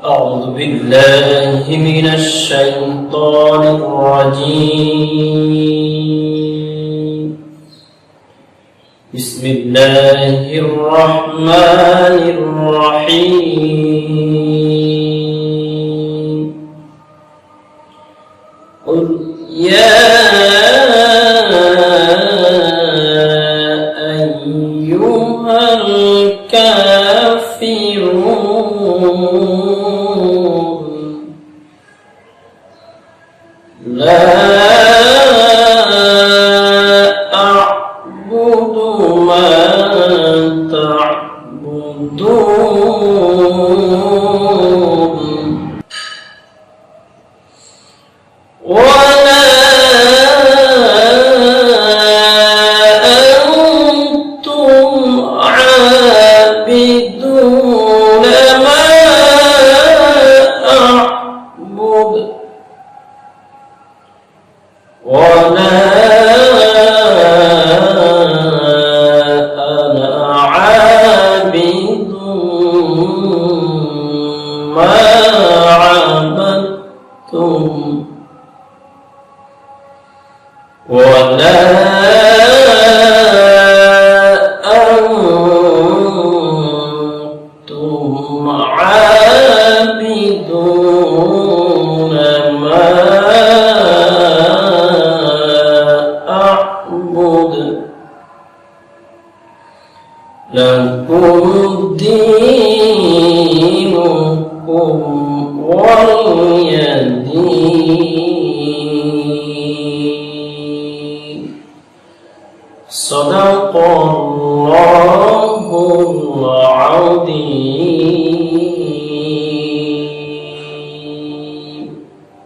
أعوذ بالله من الشيطان الرجيم. بسم الله الرحمن الرحيم. قل يا أيها الكافرون لا أعبد ما تعبدون ولا أنتم عابدون ما أعبد ولا أنا عابد ما عبدتم ولا أنتم عابدون ما أعبد لكم دينكم ولي دين. صدق الله العظيم.